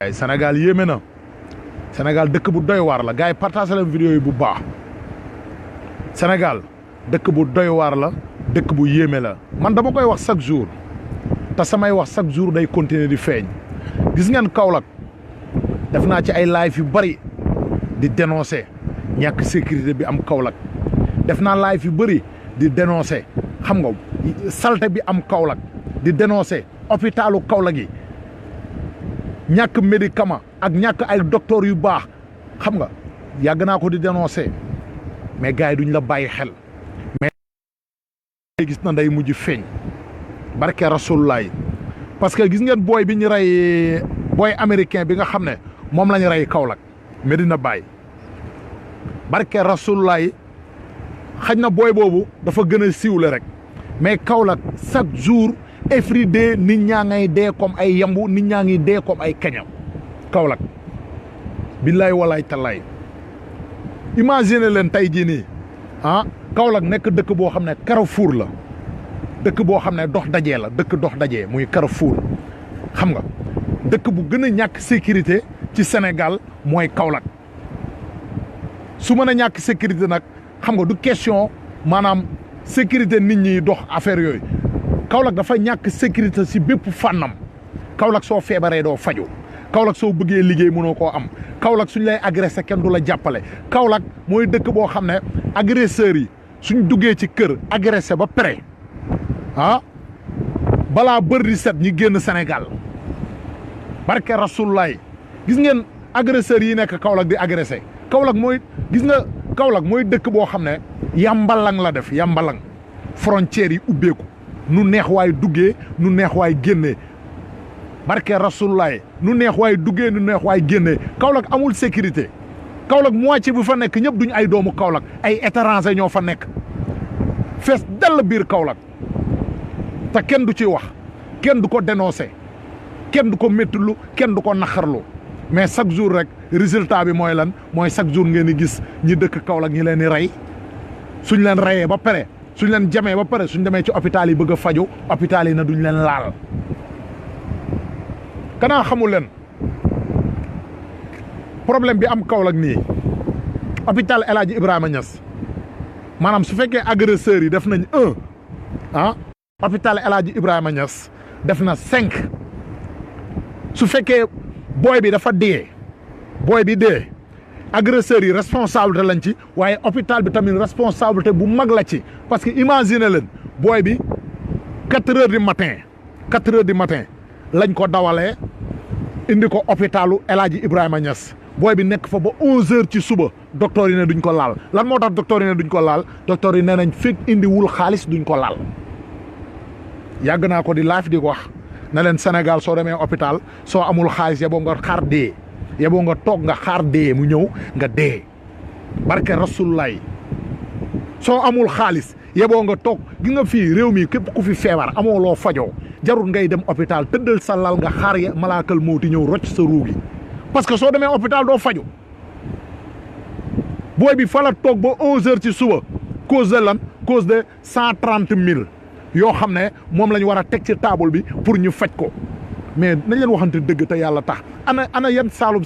ay Sénégal yéeme na Sénégal dëkk bu doy waar la gars yi partagé leen vidéo yi bu baax Sénégal dëkk bu doy waar la dëkk bu yéeme la man dama koy wax chaque jour te samay wax chaque jour day continuer di feeñ gis ngeen Kaolack def naa ci ay live yu bari di dénoncer ñàkk sécurité bi am Kaolack def naa live yu bari di dénoncer xam nga salte bi am Kaolack di dénoncer hôpitalu Kaolack yi ñàkk médicament ak ñàkk ay docteur yu baax xam nga yàgg naa ko di dénoncer mais gars yi duñ la bàyyi xel mais gis na day mujj feeñ barke Rasulullah parce que gis ngeen booy bi ñu rey booy américain bi nga xam ne moom la ñu rey Kaolack Medina Baye barke Rasulullah xaj na booy boobu dafa gën a siiwle rek mais Kaolack chaque jour every day nit ñaa ngay dee comme ay yambu nit ñaa ngi dee comme ay kañam Kaolack billaay walaay talaay imagine leen tey jii nii Kaolack nekk dëkk boo xam ne Carrefour la dëkk boo xam ne dox dajee la dëkk dox dajee muy Carrefour xam nga dëkk bu gën a ñàkk sécurité ci Sénégal mooy Kaolack su mën a ñàkk sécurité nag xam nga du question maanaam sécurité nit ñi dox affaire yooyu Kaolack dafa ñàkk sécurité si bépp fànnam Kaolack soo feebaree doo faju Kaolack soo bëggee liggéey mënoo koo am Kaolack suñ lay agressé kenn du la jàppale Kaolack mooy dëkk boo xam ne agresseurs yi suñ duggee ci kër agressé ba pare balaa bër di set ñi génn Sénégal barke Rasulullah gis ngeen agresseurs yi nekk Kaolack di agressé Kaolack mooy gis nga Kaolack mooy dëkk boo xam ne yambalang la def yambalang frontières yi ubbeeku nu neex waay duggee nu neex waay génnee barke Rasulullah nu neex waay duggee nu neex waay génnee Kaolack amul sécurité Kaolack moitié bu fa nekk ñëpp duñu ay doomu Kaolack ay étranger ñoo fa nekk fees dell biir Kaolack te kenn du ci wax kenn du ko dénoncé kenn du ko méttulu kenn du ko naqarlu mais chaque jour rek résultat bi mooy lan mooy chaque jour ngeen di gis ñi dëkk Kaolack ñi leen di rey suñ leen reyee ba pare suñ leen jamee ba pare suñ demee ci hôpital yi bëgg a faju hôpital yi na duñ leen laal kanaa xamul leen problème bi am Kaolack nii hôpital El Hadji Ibrahima Niass maanaam su fekkee agresseurs yi def nañ hôpital El Hadji Ibrahima Niass def na 5 su fekkee booy bi dafa dee booy bi dee agresseurs yi responsabilité lañ ci waaye hôpital bi tamit responsabilité bu mag la ci parce que imagine leen booy bi 4 heures du matin lañ ko dawalee indi ko hôpitalu El Hadji Ibrahima Niass booy bi nekk fa ba 11 heures ci suba docteur yi ne duñ ko laal lan moo tax docteur yi ne duñ ko laal docteur yi nee nañ fekk indiwul xaalis duñ ko laal yàgg naa ko di live di ko wax ne leen Sénégal soo demee hôpital soo amul xaalis yeboo nga xaar dee yeboo nga toog nga xaar dee mu ñëw nga dee barke Rasulullah soo amul xaalis yeboo nga toog gi nga fii réew mi képp ku fi feebar amoo loo fajoo jarul ngay dem hôpital tëddal sa lal nga xaar ya malaakal mawti ñëw rocc sa ruugi parce que soo demee hôpital doo faju booy bi fa la toog ba 11 heures ci suba cause de lan cause de 130 000 yoo xam ne moom la ñu war a teg ci table bi pour ñu faj ko mais nañ leen waxante dëgg te yàlla tax ana yan saalum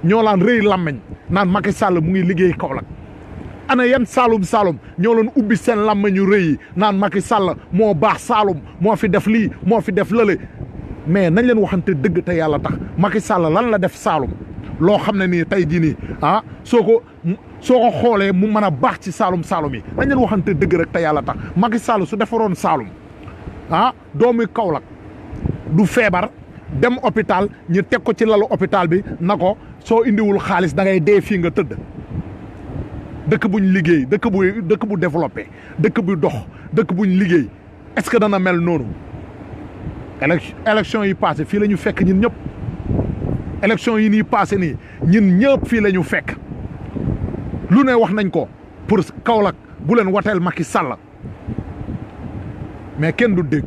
ñoo laan rëy làmmeñ naan Macky Sall mu ngi liggéey Kaolack ana yan saalum ñoo leen ubbi seen làmmeñu rëy yi naan Macky Sall moo baax Saalum moo fi def lii moo fi def lële mais nañ leen waxante dëgg te yàlla tax Macky Sall lan la def Saalum loo xam ne nii tey jii nii soo ko xoolee mu mën a baax ci saalum yi nañ leen waxante dëgg rek te yàlla tax Macky Sall su defaroon Saalum doomu Kaolack du feebar dem hôpital ñu teg ko ci lalu hôpital bi na ko soo indiwul xaalis da ngay dee fii nga tëdd dëkk buñ liggéey dëkk bu développé dëkk bu dox dëkk buñ liggéey est-ce que dana mel noonu élection yi passé fii la ñu fekk ñun ñëpp élection yi nii passé nii ñun ñëpp fii la ñu fekk lu ne wax nañ ko pour Kaolack bu leen wateel Macky Sall mais kenn du dégg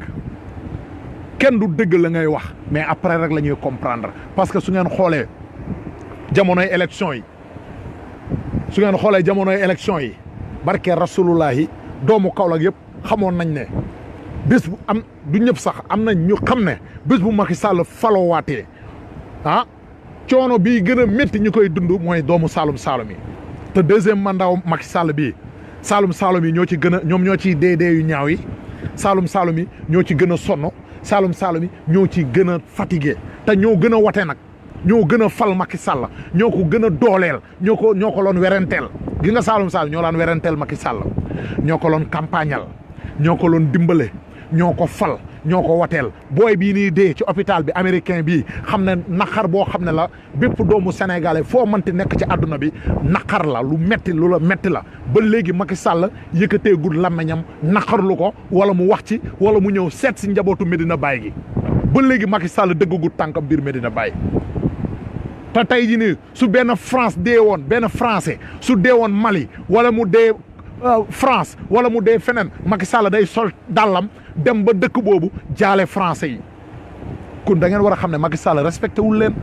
la ngay wax mais après rek la ñuy comprendre parce que su ngeen xoolee jamonoy élection yi barke Rasulullahi doomu Kaolack yëpp xamoon nañ ne bés bu am du ñëpp sax am nañ ñu xam ne bés bu Macky Sall faloowaatee coono bii gën a métti ñu koy dund mooy doomu Saalum Saalum yi te deuxième mandat Macky Sall bii Saalum Saalum yi ñoo ci gën a ñoom ñoo ciy dee yu ñaaw yi Saalum Saalum yi ñoo ci gën a sonn Saalum Saalum yi ñoo ci gën a fatigué te ñoo gën a wate nag ñoo gën a fal Macky Sall ñoo ko gën a dooleel ñoo ko loon werenteel gi nga Saalum Saalum ñoo laan werenteel Macky Sall ñoo ko loon campagnal ñoo ko loon dimbale ñoo ko fal ñoo ko wateel booy bii nii dee ci hôpital bi américain bii xam ne naqar boo xam ne la bépp doomu sénégalais foo mënti nekk ci àdduna bi naqar la lu metti lu la metti la ba léegi Macky Sall yëkkateegul làmmiñam naqarlu ko wala mu wax ci wala mu ñëw seet si njabootu Medina Baye gi ba léegi Macky Sall dëggagul tànkam biir Medina Baye te tey jii nii su benn France dee woon benn français su dee woon Mali wala mu dee France wala mu dee feneen Macky Sall day sol dàllam dem ba dëkk boobu jaale français yi kon da ngeen war a xam ne Macky Sall respecté wul leen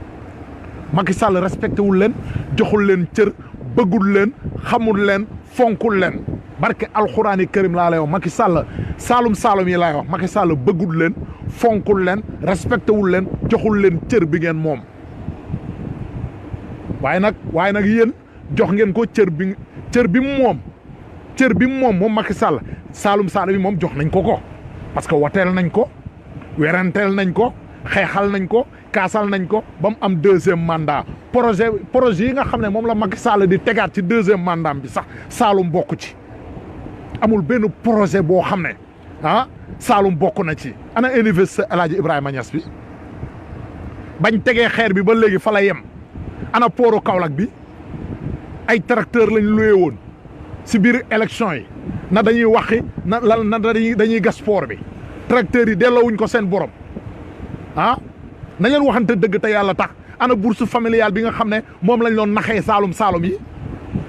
Macky Sall respecté wul leen joxul leen cër bëggul leen xamul leen fonkul leen barke alxuraani karim laa lay wax Macky Sall Saalum Saalum yi laay wax Macky Sall bëggul leen fonkul leen respecté wul leen joxul leen cër bi ngeen moom waaye nag yéen jox ngeen ko cër bi moom Macky Sall Saalum Saalum yi moom jox nañ ko parce que wateel nañ ko weranteel nañ ko xeexal nañ ko kaasal nañ ko ba mu am deuxième mandat projet yi nga xam ne moom la Macky Sall di tegaat ci deuxième mandat bi sax Saalum bokk ci amul benn projet boo xam ne Saalum bokk na ci ana université El Hadj Ibrahima Niass bi bañ tegee xeer bi ba léegi fa la yem ana pooru Kaolack bi ay tracteur lañ luye woon si biir élection yi na dañuy waxi na dañuy gas port bi tracteurs yi delloowuñ ko seen borom na ngeen waxante dëgg te yàlla tax ana bourse familiale bi nga xam ne moom lañ doon naxee Saalum Saalum yi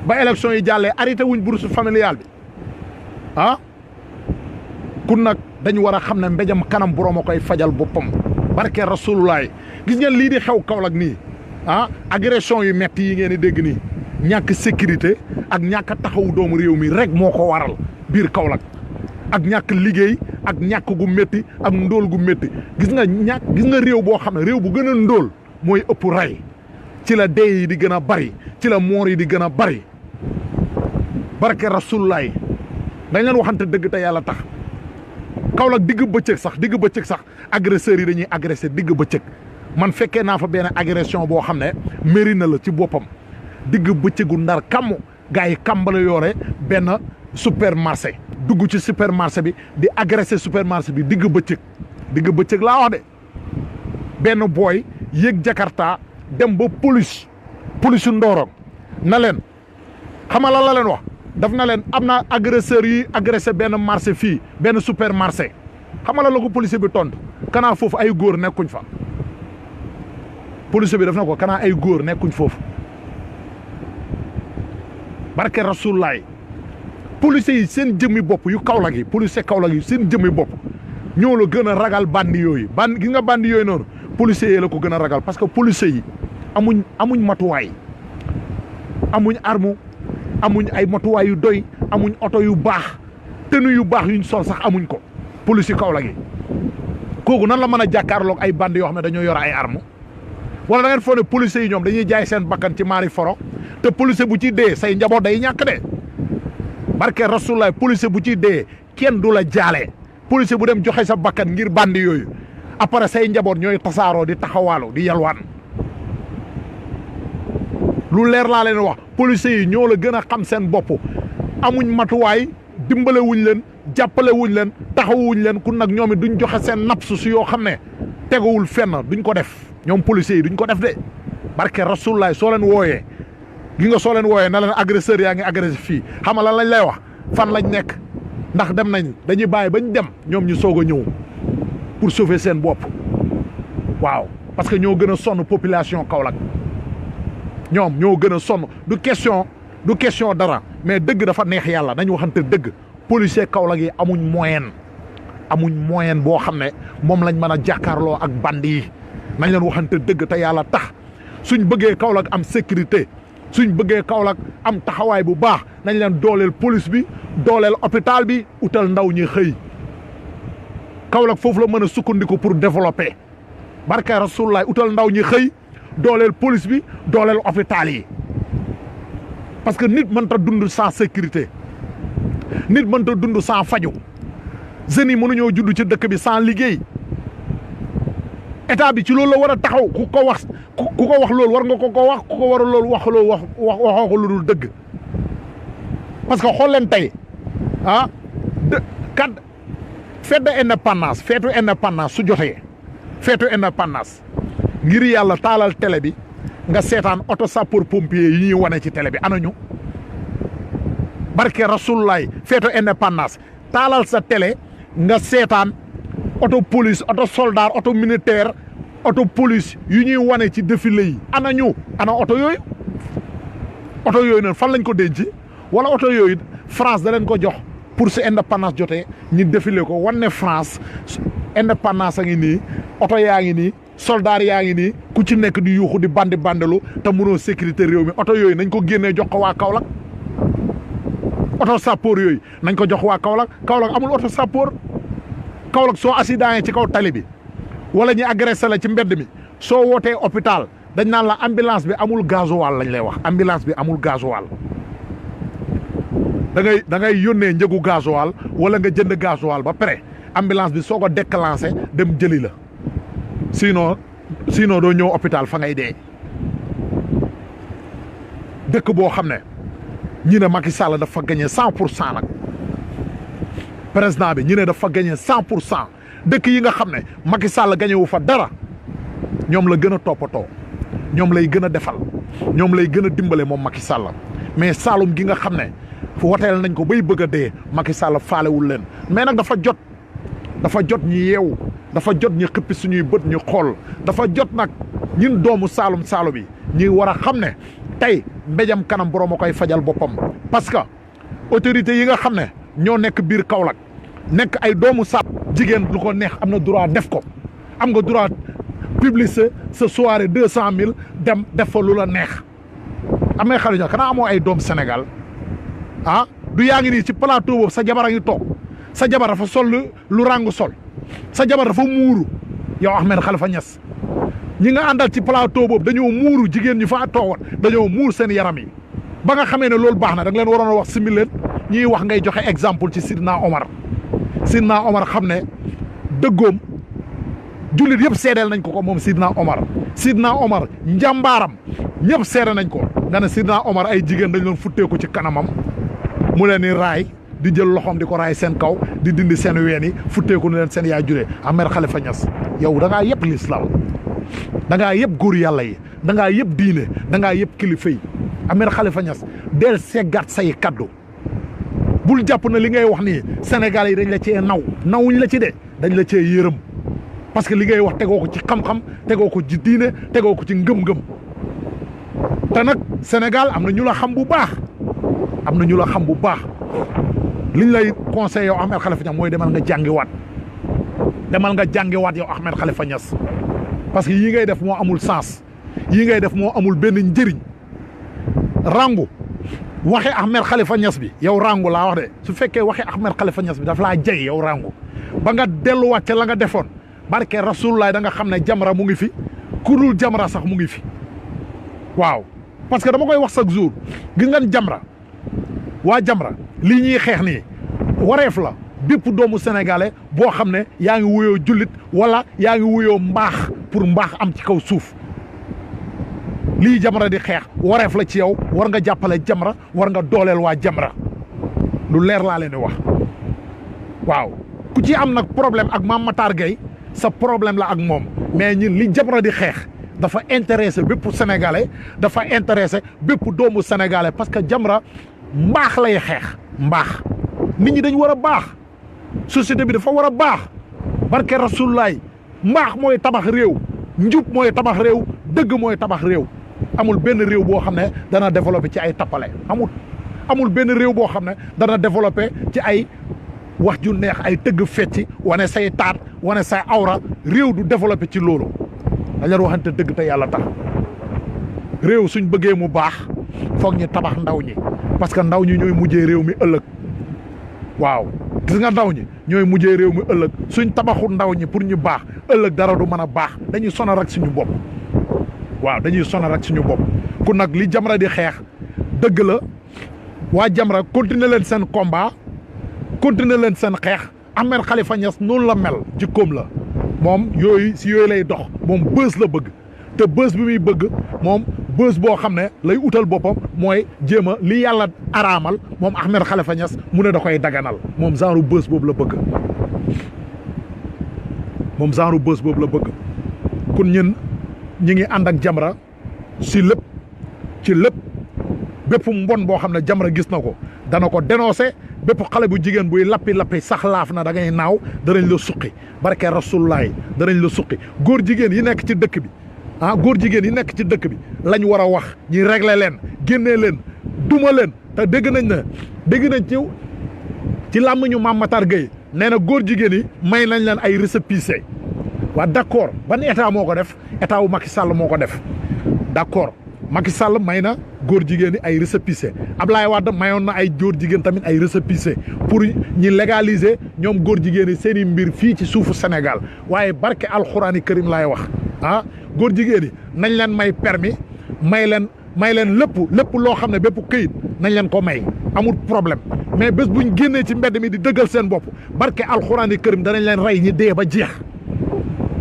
ba élection yi jàllee arrêté wuñ bourse familiale bi kun nag dañu war a xam ne mbéjam kanam borom a koy fajal boppam barke rasulullah gis ngeen lii di xew Kaolack nii agression yu metti yi ngeen di dégg nii ñàkk sécurité ak ñàkk taxawu doomu réew mi rek moo ko waral biir Kaolack ak ñàkk liggéey ak ñàkk gu métti ak ndóol gu métti gis nga réew boo xam ne réew bu gën a ndóol mooy ëpp rey ci la dee yi di gën a bari ci la moor yi di gën a bari barke rasulullah dañ leen waxante dëgg te yàlla tax Kaolack digg bëccëg sax agresseurs yi dañuy agressé digg bëccëg man fekkee naa fa benn agression boo xam ne mairie na la ci boppam digg bëccëgu ndar kàmm gars yi kàmbala yoore benn supermarché dugg ci supermarché bi di agressé supermarché bi digg bëccëg laa wax de benn booy yéeg Jakarta dem ba police Ndorong na leen xam nga lan la leen wax daf na leen am na agresseurs yi agressé benn marché fii benn supermarché xam nga la ko policier bi tontu kanaa foofu ay góor nekkuñ fa policier bi daf na ko kanaa ay góor nekkuñ foofu barke rasulaay policiers yi seen jëmmi bopp yu Kaolack yi policier Kaolack yi seen jëmmi bopp ñoo la gën a ragal bandi yooyu gis nga bandi yooyu noonu policiers yi la ko gën a ragal parce que policiers yi amuñ matuwaay amuñ arme amuñ ay matuwaay yu doy amuñ oto yu baax tenue yu baax yuñ sol sax amuñ ko policier Kaolack yi kooku nan la mën a jàkkaarloog ay bandi yoo xam ne dañoo yor ay arme wala da ngeen foog ne policiers yi ñoom dañuy jaay seen bakkan ci maari foro te policier bu ci dee say njaboot day ñàkk de barke rasulaay policier bu ci dee kenn du la jaale policier bu dem joxe sa bakkan ngir bandi yooyu après say njaboot ñooy tasaaroo di taxawaalu di yalwaan lu leer laa leen wax policiers yi ñoo la gën a xam seen bopp amuñ matuwaay dimbale wuñ leen jàppale wuñ leen taxawuñ leen kun nag ñoom it duñ joxe seen napp su yoo xam ne teguwul fenn duñ ko def ñoom policiers yi duñ ko def de barke rasulaay soo leen wooyee gi nga soo leen wooyee na leen agresseur yaa ngi agressé fii xam nga lan lañ lay wax fan lañ nekk ndax dem nañ dañuy bàyyi bañ dem ñoom ñu soog a ñëw pour sauver seen bopp waaw parce que ñoo gën a sonn population Kaolack ñoom ñoo gën a sonn du question dara mais dëgg dafa neex yàlla nañ waxante dëgg policier Kaolack yi amuñ moyen boo xam ne moom lañ mën a jàkkaarloo ak bandi yi nañ leen waxante dëgg te yàlla tax suñ bëggee Kaolack am sécurité suñ bëggee Kaolack am taxawaay bu baax nañ leen dooleel police bi dooleel hôpital bi utal ndaw ñi xëy Kaolack foofu la mën a sukkandiku pour développer barke rasulullaay utal ndaw ñi xëy dooleel police bi dooleel hôpital yi parce que nit mënta dund sans sécurité nit mënta dund sans faju jeunes yi mënuñoo judd ci dëkk bi sans liggéey état bi ci loolu la war a taxaw ku ko wax loolu war nga ko wax ku ko war a loolu waxoo ko lu dul dëgg parce que xool leen tey fête d'indépendance feetu indépendance su jotee feetu indépendance ngir yàlla taalal télé bi nga seetaan auto sapeur pompier yi ñuy wane ci télé bi ana ñu barke rasulullaay feetu indépendance taalal sa télé nga seetaan auto police auto soldat auto militaire auto police yu ñuy wane ci défilé yi ana ñu ana auto yooyu noonu fan lañ ko denc wala auto yooyu France da leen ko jox pour su indépendance jotee ñi défilé ko wan ne France indépendance a ngi nii auto yaa ngi nii soldat yaa ngi nii ku ci nekk di yuuxu di bandalu te mënoo sécurité réew mi auto yooyu nañ ko génnee jox ko waa Kaolack auto sapeur yooyu nañ ko jox waa Kaolack amul auto sapeur Kaolack soo accident ci kaw tali bi wala ñu agressé la ci mbedd mi soo wootee hôpital dañ naan la ambulance bi amul gasoil lañ lay wax ambulance bi amul gasoil da ngay yónnee njëgu gasoil wala nga jënd gasoil ba pare ambulance bi soo ko déclenché dem jëli la sinon doo ñëw hôpital fa ngay dee dëkk boo xam ne ñi ne Macky Sall dafa gagné 100% nag président bi ñi ne dafa gagné 100% dëkk yi nga xam ne Macky Sall gagné wu fa dara ñoom la gën a toppatoo ñoom lay gën a defal ñoom lay gën a dimbale moom Macky Sall mais Saloum gi nga xam ne fu woteel nañ ko bay bëgg a dee Macky Sall faalewul leen mais nag dafa jot ñi yeewu dafa jot ñi xëppi suñuy bët ñu xool dafa jot nag ñun doomu Saloum yi ñi war a xam ne tey mbéjam kanam borom a koy fajal boppam parce que autorités yi nga xam ne ñoo nekk biir Kaolack nekk ay doomu Saloum jigéen lu ko neex am na droit def ko am nga droit publier sa soirée 200 000 dem def fa lu la neex amee xale ñoo kanaa amoo ay doom Sénégal du yaa ngi nii ci plateau boobu sa jabar a ngi toog sa jabar dafa sol lu rangu sol sa jabar dafa muuru yow Ahmed Khalifa Niass ñi nga àndal ci plateau boobu dañoo muuru jigéen ñi fa toogoon dañoo muur seen yaram yi ba nga xamee ne loolu baax na da nga leen waroon a wax simil leen ñuy wax ngay joxe exemple ci Sidna Omar xam ne dëggoom jullit yëpp seedeel nañ ko moom Sidna Omar njàmbaaram ñëpp seede nañ ko nga ne Sidna Omar ay jigéen dañ doon futteeku ci kanamam mu leen ni raay di jël loxoom di ko raay seen kaw di dindi seen ween yi futteeku ni leen seen yaay juree Ahmed Khalifa Niass yow da ngaa yëpp l'islam da ngaa yëpp góor yàlla yi da ngaa yëpp diine da ngaa yëpp kilifa yi Ahmed Khalifa Niass del seggaat say kaddu bul jàpp na li ngay wax nii Sénégal yi dañ la cee nawuñ la ci de dañ la cee yërëm parce que li ngay wax tegoo ko ci xam-xam tegoo ko ci diine tegoo ko ci ngëm-ngëm te nag Sénégal am na ñu la xam bu baax liñ lay conseil yow Ahmed Khalifa Niass mooy demal nga jàngiwaat yow Ahmed Khalifa Niass parce que yii ngay def moo amul sens yii ngay def moo amul benn njëriñ rangu waxe Ahmed Khalifa Niass bi yow rangu laa wax de su fekkee waxe Ahmed Khalifa Niass bi daf laa jay yow rangu ba nga delluwaat ca la nga defoon barke Rasulullah da nga xam ne Jamra mu ngi fi ku dul Jamra sax mu ngi fi waaw parce que dama koy wax chaque jour gis ngeen Jamra waa Jamra lii ñuy xeex nii wareef la bépp doomu sénégalais boo xam ne yaa ngi wuyoo jullit wala yaa ngi wuyoo mbaax pour mbaax am ci kaw suuf lii Jamra di xeex wareef la ci yow war nga jàppale Jamra war nga dooleel waa Jamra lu leer laa leen di wax waaw ku ci am nag problème ak Mame Matar Gueye sa problème la ak moom mais ñun li Jamra di xeex dafa intéressé bépp sénégalais dafa intéressé bépp doomu sénégalais parce que Jamra mbaax lay xeex mbaax nit ñi dañ war a baax société bi dafa war a baax barke Rasulullaay mbaax mooy tabax réew njub mooy tabax réew dëgg mooy tabax réew amul benn réew boo xam ne dana développé ci ay tappale amul benn réew boo xam ne dana développé ci ay wax ju neex ay tëgg fecci wane say taat wane say awra réew du développé ci loolu dañ leen waxante dëgg te yàlla tax réew suñ bëggee mu baax foog ñu tabax ndaw ñi parce que ndaw ñi ñooy mujjee réew mi ëllëg waaw gis nga ndaw ñi ñooy mujjee réew mi ëllëg suñ tabaxu ndaw ñi pour ñu baax ëllëg dara du mën a baax dañuy sonal rek suñu bopp waaw dañuy sonal rek suñu bopp ku nag li Jamra di xeex dëgg la waa Jamra continuer leen seen combat continuer leen seen xeex Ahmed Khalifa Niass noonu la mel jikkoom la moom yooyu si yooyu lay dox moom bës la bëgg te bës bi muy bëgg moom bës boo xam ne lay utal boppam mooy jéem a li yàlla araamal moom Ahmed Khalifa Niass mu ne da koy daganal moom genre bës boobu la bëgg moom genre bës boobu la bëgg kon ñun ñi ngi ànd ak Jamra si lépp ci lépp bépp mbon boo xam ne Jamra gis na ko dana ko dénoncé bépp xale bu jigéen buy lappi sax laaf na da ngay naaw danañ la suqi barke Rasulullah danañ la suqi góor jigéen yi nekk ci dëkk bi góor jigéen yi nekk ci dëkk bi lañ war a wax ñi régler leen génnee leen duma leen te dégg nañ ci làmmiñu Mame Matar Gueye nee na góor jigéen yi may nañ leen ay récépissé waa d'accord ban état moo ko def état wu Macky Sall moo ko def d'accord Macky Sall may na góor jigéen yi ay récépissé Ablaye Wade mayoon na ay góor jigéen tamit ay récépissé pour ñi légaliser ñoom góor jigéen yi seen i mbir fii ci suufu Sénégal waaye barke alxuraani karim laay wax góor jigéen yi nañ leen may permis may leen lépp loo xam ne bépp këyit nañ leen ko may amul problème mais bés buñ génnee ci mbedd mi di dëggal seen bopp barke alxuraani karim danañ leen rey ñi dee ba jeex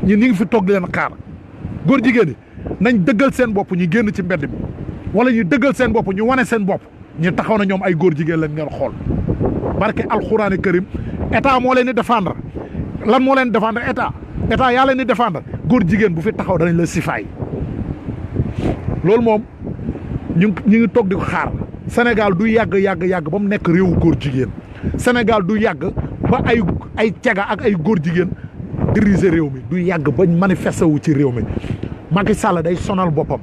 ñi ngi fi toog di leen xaar góor jigéen yi nañ dëggal seen bopp ñu génn ci mbedd mi wala ñu dëggal seen bopp ñu wane seen bopp ñu taxaw na ñoom ay góor jigéen lañ ngeen xool barke alxuraani karim état moo leen di défendre lan moo leen défendre état yaa leen di défendre góor jigéen bu fi taxaw danañ la sifaay loolu moom ñu ngi toog di ko xaar Sénégal du yàgg ba mu nekk réewu góor jigéen Sénégal du yàgg ba ay caga ak ay góor jigéen diriger réew mi du yàgg bañ manifesté wu ci réew mi Macky Sall day sonal boppam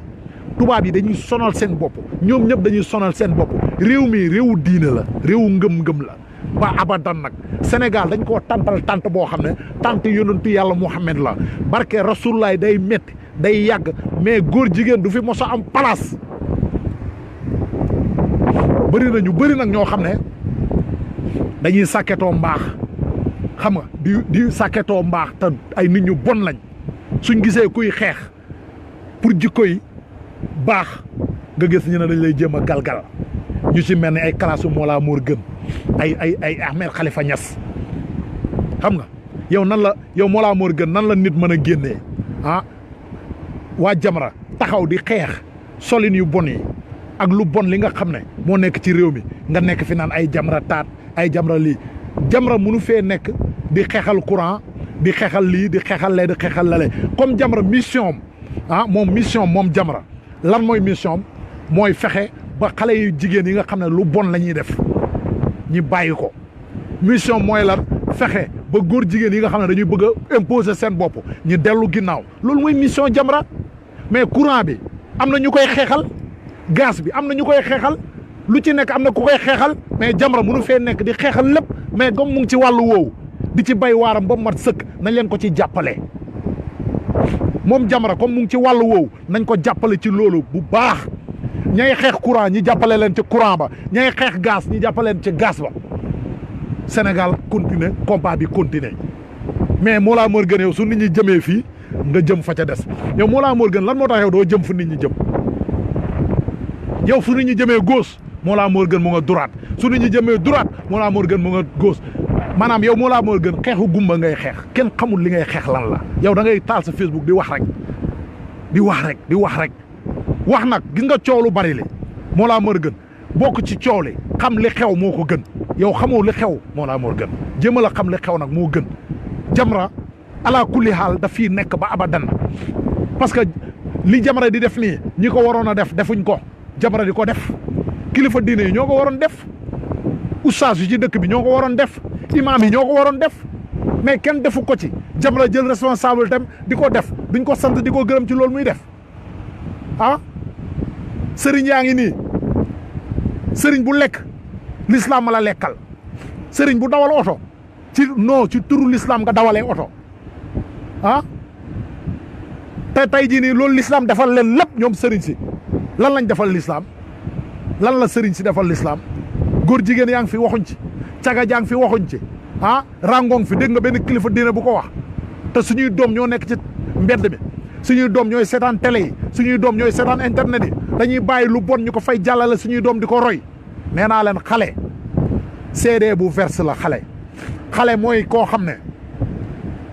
tubaab yi dañuy sonal seen bopp ñoom ñëpp dañuy sonal seen bopp réew mi réewu diine la réewu ngëm-ngëm la ba abadan nag Sénégal dañ koo tantal tant boo xam ne tant yonentu yàlla Muhammad la barke Rasulullah day métti day yàgg mais góor jigéen du fi mos a am place bëri nag ñoo xam ne dañuy sàkketoo mbaax xam nga di sàkketoo mbaax te ay nit ñu bon lañ suñ gisee kuy xeex pour jikko yi baax nga gis ñu ne dañ lay jéem a galgal ñu ci mel ni ay kalaasu Mollah Morgun ay Ahmed Khalifa Niass xam nga yow Mollah Morgun nan la nit mën a génnee waa Jamra taxaw di xeex solin yu bon yi ak lu bon li nga xam ne moo nekk ci réew mi nga nekk fi naan ay Jamra taat ay Jamra lii Jamra mënu fee nekk di xeexal courant di xeexal lii di xeexal lee di xeexal lale comme Jamra mission moom Jamra lan mooy mission mooy fexe ba xale yu jigéen yi nga xam ne lu bon la ñuy def ñi bàyyi ko mission mooy lan fexe ba góor jigéen yi nga xam ne dañuy bëgg a imposer seen bopp ñu dellu ginnaaw loolu mooy mission Jamra mais courant bi am na ñu koy xeexal gaz bi am na ñu koy xeexal lu ci nekk am na ku koy xeexal mais Jamra mënu fee nekk di xeexal lépp mais comme mu ngi ci wàllu woowu di ci bay waaram ba mat sëkk nañ leen ko ci jàppale moom Jamra comme mu ngi ci wàllu woowu nañ ko jàppale ci loolu bu baax ñay xeex courant ñi jàppale leen ci courant ba ñay xeex gaz ñi jàppale leen ci gaz ba Sénégal continuer combat bi continuer mais Mollah Morgun yow su nit ñi jëmee fii nga jëm fa ca des yow Mollah Morgun lan moo tax yow doo jëm fu nit ñi jëm yow su nit ñi jëmee gauche Mollah Morgun mu nga droite su nit ñi jëmee droite Mollah Morgun mu nga gauche maanaam yow Mollah Morgun xeexu gumba ngay xeex kenn xamul li ngay xeex lan la yow da ngay taal sa Facebook di wax rek wax nag gis nga coow lu bari li Mollah Morgun bokk ci coow li xam li xew moo ko gën yow xamoo li xew Mollah Morgun jéemal a xam li xew nag moo gën Jamra ala kulli xaal daf fii nekk ba abadan parce que li Jamra di def nii ñi ko waroon a def defuñ ko Jamra di ko def kilifa diine yi ñoo ko waroon def oustaz yi ci dëkk bi ñoo ko waroon def imaam yi ñoo ko waroon def mais kenn defu ko ci Jamra jël responsable tam di ko def duñ ko sant di ko gërëm ci loolu muy def sëriñ yaa ngi nii sëriñ bu lekk l'islam la lekkal sëriñ bu dawal oto ci turu l'islam nga dawalee oto te tey jii nii loolu l'islam defal leen lépp ñoom sëriñ si lan lañ defal l'islam lan la sëriñ si defal l'islam góor jigéen yaa ngi fi waxuñ ci caga jaa ngi fi waxuñ ci rangoŋ fi dégg nga benn kilifa diine bu ko wax te suñuy doom ñoo nekk ci mbedd mi suñuy doom ñooy seetaan télé yi suñuy doom ñooy seetaan internet yi dañuy bàyyi lu bon ñu ko fay jàllale suñuy doom di ko roy nee naa leen xale CD bu verse la xale mooy koo xam ne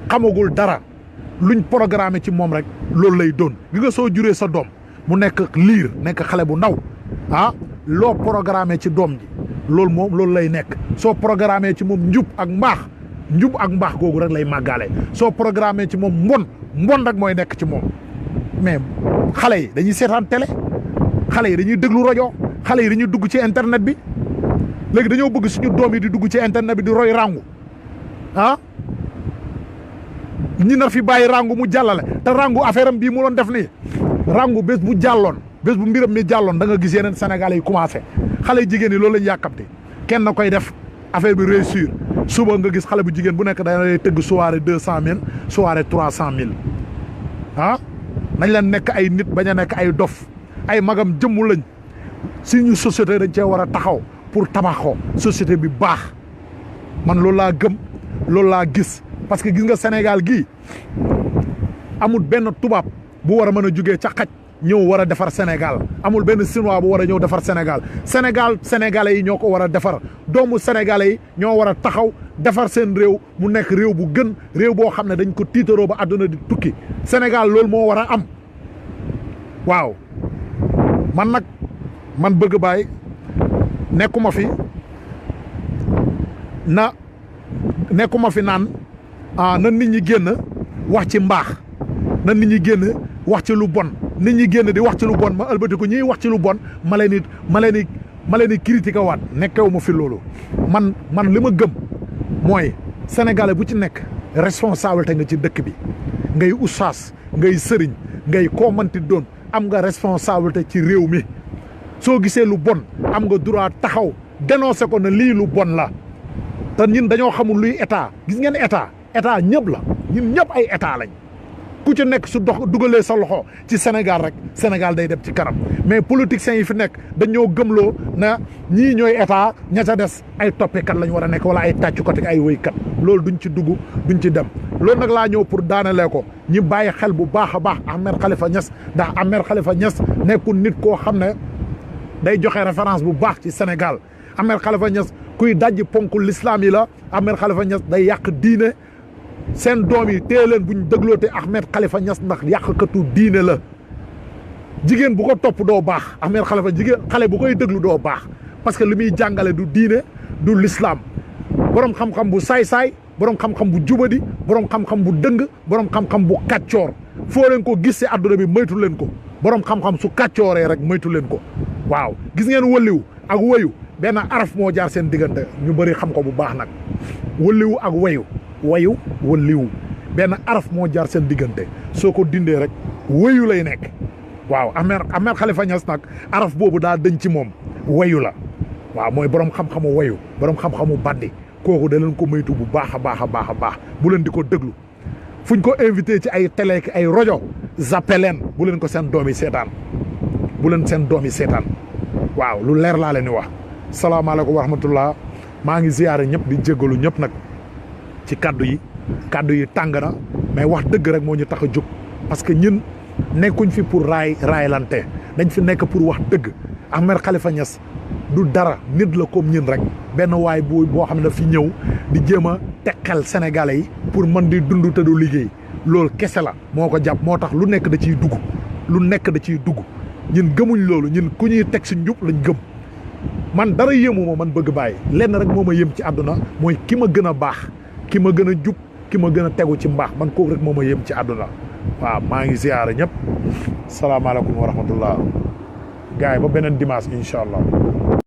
xamagul dara luñ programmé ci moom rek loolu lay doon gi nga soo juree sa doom mu nekk liir nekk xale bu ndaw loo programmé ci doom ji loolu lay nekk soo programmé ci moom njub ak mbaax googu rek lay màggaale soo programmé ci moom mbon rek mooy nekk ci moom mais xale yi dañuy seetaan télé xale yi dañuy déglu rajo xale yi dañuy dugg ci internet bi léegi dañoo bëgg suñu doom yi di dugg ci internet bi di roy rangu ñi na fi bàyyi rangu mu jàllale te rangu affaire am bii mu doon def nii rangu bés bu mbiram mi jàlloon da nga gis yeneen sénégalais yi commencé xale yu jigéen yi loolu lañ yàkkamte kenn na koy def affaire bi réussir suba nga gis xale bu jigéen bu nekk da lay tëgg soirée 200 000 soirée 300 000 nañ leen nekk ay nit bañ a nekk ay dof ay magam jëmmu lañ suñu société dañ cee war a taxaw pour tabaxoo société bi baax man loolu laa gëm loolu laa gis parce que gis nga Sénégal gii amul benn tubaab bu war a mën a jugee ca xaj ñëw war a defar Sénégal amul benn chinois bu war a ñëw defar sénégalais yi ñoo ko war a defar doomu sénégalais yi ñoo war a taxaw defar seen réew mu nekk réew bu gën réew boo xam ne dañ ko tiitaroo ba àdduna di tukki Sénégal loolu moo war a am waaw man bëgg baay nekkuma fi naan na nit ñi génn wax ci mbaax na nit ñi génn wax ci lu bon nit ñi génn di wax ci lu bon ma ëlbati ko ñiy wax ci lu bon ma leen di critiquer waat nekkewu ma fi loolu man li ma gëm mooy sénégalais bu ci nekk responsabilité nga ci dëkk bi ngay oustaz ngay sëriñ ngay koomanti doon am nga responsabilité ci réew mi soo gisee lu bon am nga droit taxaw dénoncer ko ne lii lu bon la te ñun dañoo xamul luy état gis ngeen état ñëpp la ñun ñëpp ay état lañ ku ci nekk su dugalee sa loxo ci Sénégal rek Sénégal day dem ci kanam mais politiciens yi fi nekk dañoo gëmloo na ñii ñooy état ña ca des ay toppekat lañ war a nekk wala ay tàccukat ak ay wéykat loolu duñ ci dugg duñ ci dem loolu nag laa ñëw pour daanalee ko ñi bàyyi xel bu baax a baax Ahmed Khalifa Niass ndax Ahmed Khalifa Niass nekkul nit koo xam ne day joxe référence bu baax ci Sénégal Ahmed Khalifa Niass kuy dajji ponku l'islam yi la Ahmed Khalifa Niass day yàq diine seen doom yi téye leen buñ dégloote Ahmed Khalifa Niass ndax yàqkatu diine la jigéen bu ko topp doo baax Ahmed Khalifa xale bu koy déglu doo baax parce que li muy jàngale du diine du l'islam borom xam-xam bu saay-saay borom xam-xam bu jubadi borom xam-xam bu dëng borom xam-xam bu kàccoor foo leen ko gis si àdduna bi moytu leen ko borom xam-xam su kàccooree rek moytu leen ko waaw gis ngeen wëliw ak woyu benn araf moo jaar seen diggante ñu bëri xam ko bu baax nag wëliw ak wayu wëliw benn araf moo jaar seen diggante soo ko dindee rek woyu lay nekk waaw Ahmed Khalifa Niass nag araf boobu daa dëñ ci moom wayu la waaw mooy borom xam-xamu wayu borom xam-xamu bandi kooku da leen ko moytu bu baax a baax bu leen di ko déglu fuñ ko invité ci ay télé ak ay rajo zappé leen bu leen ko seen doom yi seetaan waaw lu leer laa leen di wax salaamaaleykum wa rahmatullah maa ngi ziyaare ñëpp di jéggalu ñëpp nag ci kaddu yi tàng na mais wax dëgg rek moo ñu tax a jóg parce que ñun nekkuñ fi pour raaylante dañ fi nekk pour wax dëgg Ahmed Khalifa Niass du dara nit la comme ñun rek benn waay boo xam ne daf fi ñëw di jéem a teqal sénégalais yi pour mën di dund te du liggéey loolu kese la moo ko jàpp moo tax lu nekk da ciy dugg ñun gëmuñ loolu ñun ku ñuy teg si njub lañ gëm man dara yéemu ma man bëgg bàyyi lenn rek moo ma yëm ci àdduna mooy ki ma gën a baax ki ma gën a jub ki ma gën a tegu ci mbaax man kooku rek moo ma yëm ci àdduna waaw maa ngi ziyaara ñëpp salaamaaleykum wa rahmatullah gars yi ba beneen dimanche incha allah